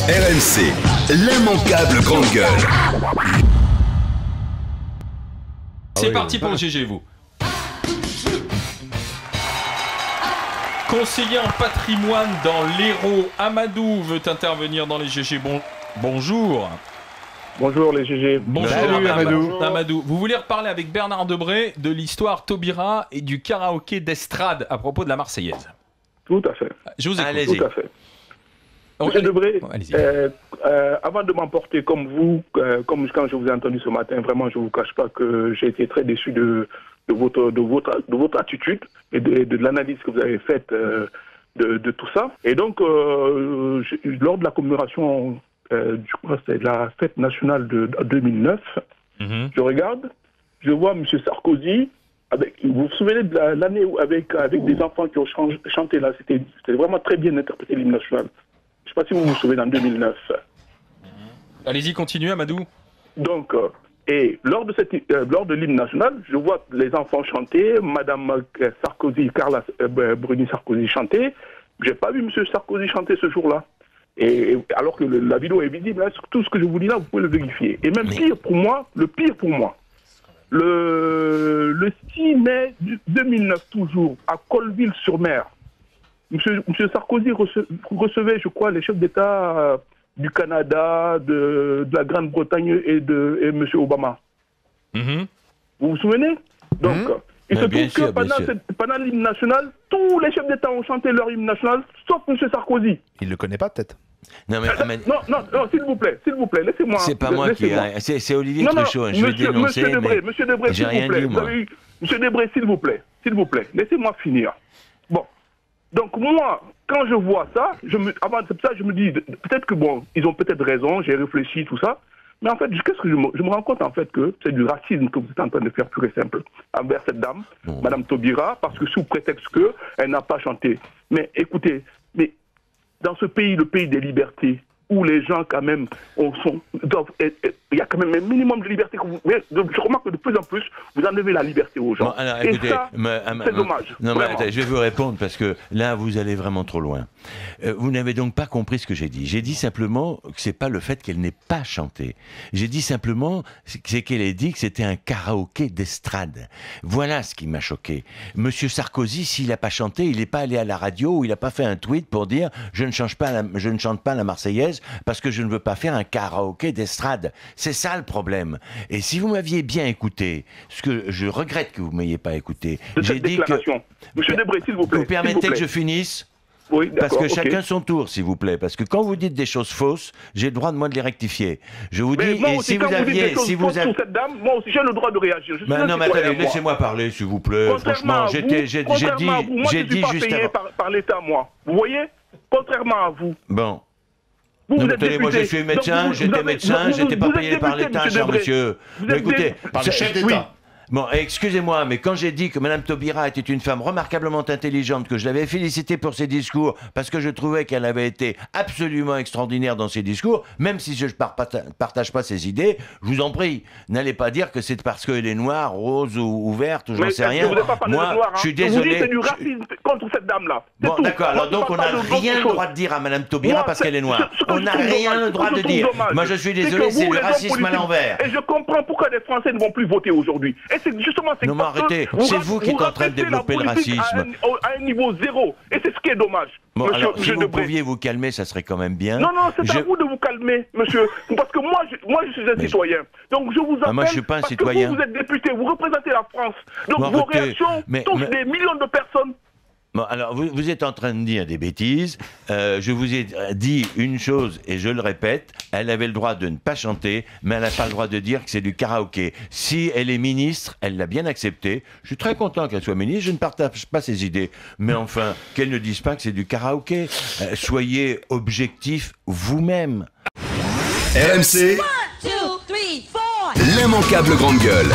RMC, l'immanquable grande gueule. C'est parti pour le GG, vous. Conseiller en patrimoine dans l'Hérault, Amadou veut intervenir dans les GG. Bonjour. Bonjour les GG. Bonjour Salut, Amadou. Amadou. Vous voulez reparler avec Bernard Debré de l'histoire Taubira et du karaoké d'estrade à propos de la Marseillaise. Tout à fait. Je vous écoute. Allez-y. Tout à fait. Monsieur Debré, allez-y. avant de m'emporter comme vous, comme quand je vous ai entendu ce matin, vraiment je ne vous cache pas que j'ai été très déçu de votre attitude et de l'analyse que vous avez faite de tout ça. Et donc, lors de la commémoration c'est la fête nationale de 2009, je regarde, je vois M. Sarkozy, vous vous souvenez de l'année où avec des enfants qui ont chanté là, c'était vraiment très bien interprété l'hymne national. Je ne sais pas si vous vous souvenez en 2009. Allez-y, continuez, Amadou. Donc, et lors de l'hymne national, je vois les enfants chanter, Madame Sarkozy, Carla Bruni Sarkozy chanter. Je n'ai pas vu M. Sarkozy chanter ce jour-là. Et alors que la vidéo est visible, hein, sur tout ce que je vous dis là, vous pouvez le vérifier. Et même pire pour moi, le 6 mai 2009 toujours, à Colville-sur-Mer, M. Sarkozy recevait, je crois, les chefs d'État du Canada, de la Grande-Bretagne et M. Obama. Vous vous souvenez? Donc, il se trouve que pendant l'hymne national, tous les chefs d'État ont chanté leur hymne national, sauf M. Sarkozy. Il le connaît pas peut-être. Non, s'il vous plaît, laissez-moi. C'est pas moi qui ai... C'est Olivier Truchot, je vais dénoncer. Monsieur Debré, s'il vous plaît. Monsieur Debré, s'il vous plaît, laissez-moi finir. Bon, donc moi, quand je vois ça, avant ça, je me dis, peut-être que bon, ils ont peut-être raison, j'ai réfléchi, tout ça. Mais en fait, qu'est-ce que je me rends compte en fait que c'est du racisme que vous êtes en train de faire pur et simple envers cette dame, Madame Taubira, parce que sous prétexte qu'elle n'a pas chanté. Mais écoutez, dans ce pays, le pays des libertés, où les gens quand même il y a quand même un minimum de liberté. Je remarque que de plus en plus, vous enlevez la liberté aux gens. Bon, alors, écoutez, et ça, c'est dommage. Non, mais attendez, je vais vous répondre parce que là, vous allez vraiment trop loin. Vous n'avez donc pas compris ce que j'ai dit. J'ai dit simplement que c'est pas le fait qu'elle n'ait pas chanté. J'ai dit simplement c'est qu'elle ait dit que c'était un karaoké d'estrade. Voilà ce qui m'a choqué. Monsieur Sarkozy, s'il n'a pas chanté, il n'est pas allé à la radio ou il n'a pas fait un tweet pour dire je ne chante pas la Marseillaise parce que je ne veux pas faire un karaoké d'estrade. C'est ça le problème. Et si vous m'aviez bien écouté, ce que je regrette que vous ne m'ayez pas écouté, j'ai dit que... Monsieur Debré, s'il vous plaît. Vous permettez que je finisse ? Oui, parce que chacun son tour, s'il vous plaît. Parce que quand vous dites des choses fausses, j'ai le droit de moi de les rectifier. Je vous dis, et si vous aviez... Si vous avez... cette dame, moi aussi j'ai le droit de réagir. Non, mais attendez, laissez-moi parler, s'il vous plaît. Franchement, j'ai dit juste avant... par l'État, moi. Vous voyez? Contrairement à vous. Bon. Vous êtes attendez, moi je suis médecin, j'étais pas payé par l'État, cher monsieur. Mais écoutez, par le chef d'État. Bon, excusez-moi, mais quand j'ai dit que Mme Taubira était une femme remarquablement intelligente, que je l'avais félicitée pour ses discours, parce que je trouvais qu'elle avait été absolument extraordinaire dans ses discours, même si je ne partage pas ses idées, je vous en prie, n'allez pas dire que c'est parce qu'elle est noire, rose ou verte, ou j'en sais rien. Moi, je suis désolé. C'est du racisme contre cette dame-là. Bon, d'accord, alors donc on n'a rien le droit de dire à Mme Taubira parce qu'elle est noire. On n'a rien le droit de dire. Moi je suis désolé, c'est le racisme à l'envers. Et je comprends pourquoi les Français ne vont plus voter aujourd'hui. Non mais arrêtez, c'est vous qui êtes en train de développer le racisme. À un niveau zéro, et c'est ce qui est dommage. Bon, alors, si vous pouviez vous calmer, ça serait quand même bien. Non, c'est à vous de vous calmer, monsieur. Parce que moi, je suis un citoyen. Donc je vous appelle moi, je suis pas un citoyen. Que vous êtes député, vous représentez la France. Donc vos réactions touchent des millions de personnes. Bon, alors, vous êtes en train de dire des bêtises. Je vous ai dit une chose, et je le répète, elle avait le droit de ne pas chanter, mais elle n'a pas le droit de dire que c'est du karaoké. Si elle est ministre, elle l'a bien accepté. Je suis très content qu'elle soit ministre, je ne partage pas ses idées. Mais enfin, qu'elle ne dise pas que c'est du karaoké. Soyez objectif vous-même. RMC, l'immanquable grande gueule.